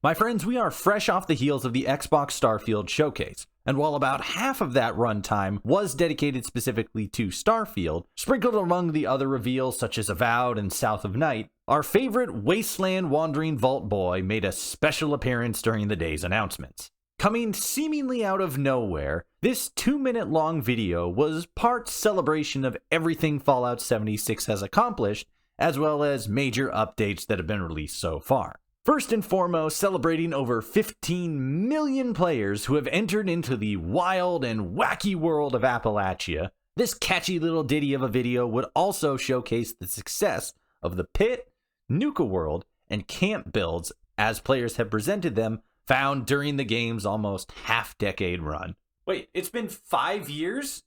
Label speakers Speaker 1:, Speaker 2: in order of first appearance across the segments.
Speaker 1: My friends, we are fresh off the heels of the Xbox Starfield Showcase, and while about half of that runtime was dedicated specifically to Starfield, sprinkled among the other reveals such as Avowed and South of Night, our favorite wasteland wandering vault boy made a special appearance during the day's announcements. Coming seemingly out of nowhere, this 2-minute long video was part celebration of everything Fallout 76 has accomplished, as well as major updates that have been released so far. First and foremost, celebrating over 15 million players who have entered into the wild and wacky world of Appalachia, this catchy little ditty of a video would also showcase the success of the pit, Nuka World, and camp builds as players have presented them, found during the game's almost half-decade run. Wait, it's been 5 years?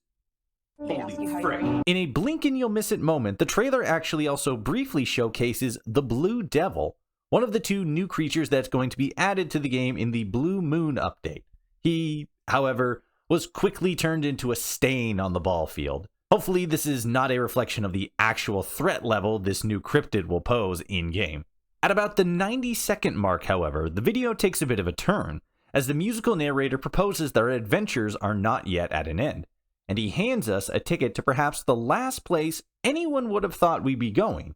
Speaker 1: Holy frick. In a blink and you'll miss it moment, the trailer actually also briefly showcases the Blue Devil, one of the 2 new creatures that's going to be added to the game in the Blue Moon update. He, however, was quickly turned into a stain on the ball field. Hopefully this is not a reflection of the actual threat level this new cryptid will pose in-game. At about the 90-second mark, however, the video takes a bit of a turn, as the musical narrator proposes that our adventures are not yet at an end, and he hands us a ticket to perhaps the last place anyone would have thought we'd be going,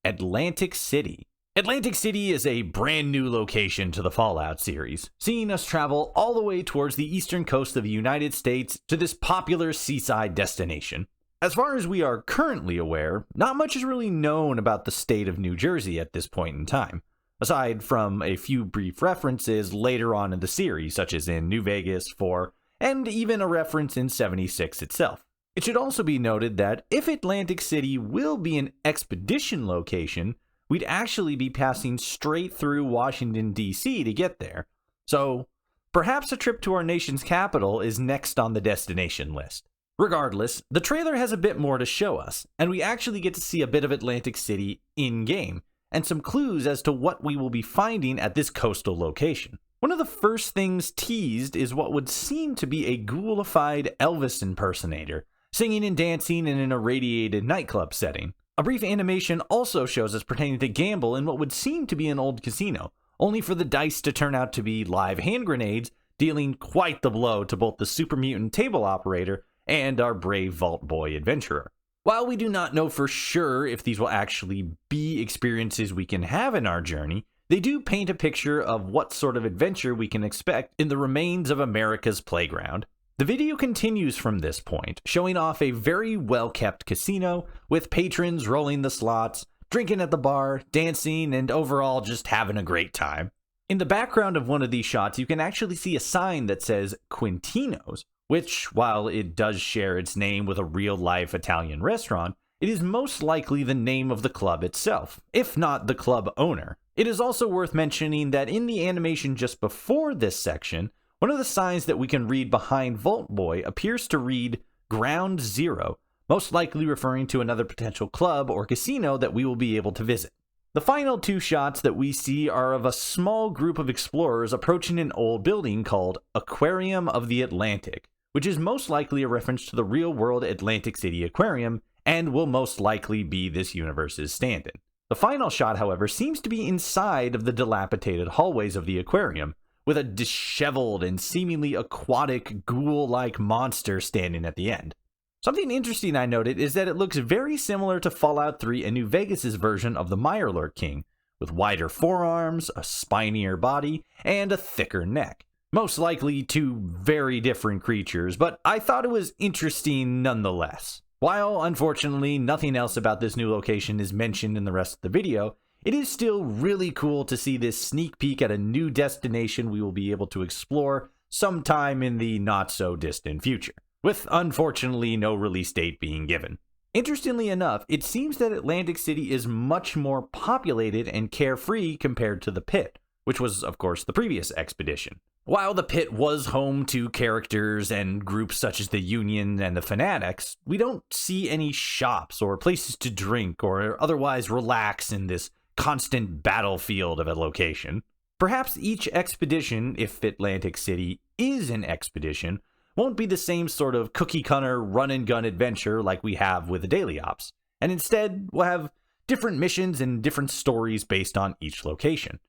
Speaker 1: Atlantic City. Atlantic City is a brand new location to the Fallout series, seeing us travel all the way towards the eastern coast of the United States to this popular seaside destination. As far as we are currently aware, not much is really known about the state of New Jersey at this point in time, aside from a few brief references later on in the series, such as in New Vegas 4, and even a reference in 76 itself. It should also be noted that if Atlantic City will be an expedition location, we'd actually be passing straight through Washington, D.C. to get there. So, perhaps a trip to our nation's capital is next on the destination list. Regardless, the trailer has a bit more to show us, and we actually get to see a bit of Atlantic City in-game, and some clues as to what we will be finding at this coastal location. One of the first things teased is what would seem to be a ghoulified Elvis impersonator, singing and dancing in an irradiated nightclub setting. A brief animation also shows us pretending to gamble in what would seem to be an old casino, only for the dice to turn out to be live hand grenades, dealing quite the blow to both the super mutant table operator and our brave vault boy adventurer. While we do not know for sure if these will actually be experiences we can have in our journey, they do paint a picture of what sort of adventure we can expect in the remains of America's playground. The video continues from this point, showing off a very well-kept casino, with patrons rolling the slots, drinking at the bar, dancing, and overall just having a great time. In the background of one of these shots, you can actually see a sign that says Quintino's, which, while it does share its name with a real-life Italian restaurant, it is most likely the name of the club itself, if not the club owner. It is also worth mentioning that in the animation just before this section, one of the signs that we can read behind Vault Boy appears to read Ground Zero, most likely referring to another potential club or casino that we will be able to visit. The final 2 shots that we see are of a small group of explorers approaching an old building called Aquarium of the Atlantic, which is most likely a reference to the real-world Atlantic City Aquarium and will most likely be this universe's stand-in. The final shot, however, seems to be inside of the dilapidated hallways of the aquarium, with a disheveled and seemingly aquatic ghoul-like monster standing at the end. Something interesting I noted is that it looks very similar to Fallout 3 and New Vegas' version of the Mirelurk King, with wider forearms, a spinier body, and a thicker neck. Most likely 2 very different creatures, but I thought it was interesting nonetheless. While, unfortunately, nothing else about this new location is mentioned in the rest of the video, it is still really cool to see this sneak peek at a new destination we will be able to explore sometime in the not-so-distant future, with unfortunately no release date being given. Interestingly enough, it seems that Atlantic City is much more populated and carefree compared to the Pit, which was, of course, the previous expedition. While the Pit was home to characters and groups such as the Union and the Fanatics, we don't see any shops or places to drink or otherwise relax in this constant battlefield of a location. Perhaps each expedition, if Atlantic City is an expedition, won't be the same sort of cookie-cutter run-and-gun adventure like we have with the Daily Ops, and instead we'll have different missions and different stories based on each location.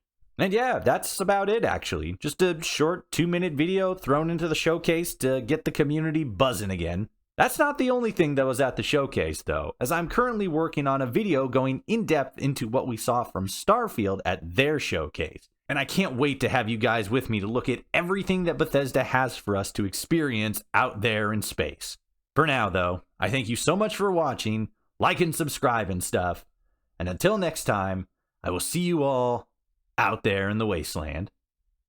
Speaker 1: And yeah, that's about it actually. Just a short 2-minute video thrown into the showcase to get the community buzzing again. That's not the only thing that was at the showcase though, as I'm currently working on a video going in depth into what we saw from Starfield at their showcase. And I can't wait to have you guys with me to look at everything that Bethesda has for us to experience out there in space. For now though, I thank you so much for watching, like and subscribe and stuff, and until next time, I will see you all out there in the wasteland.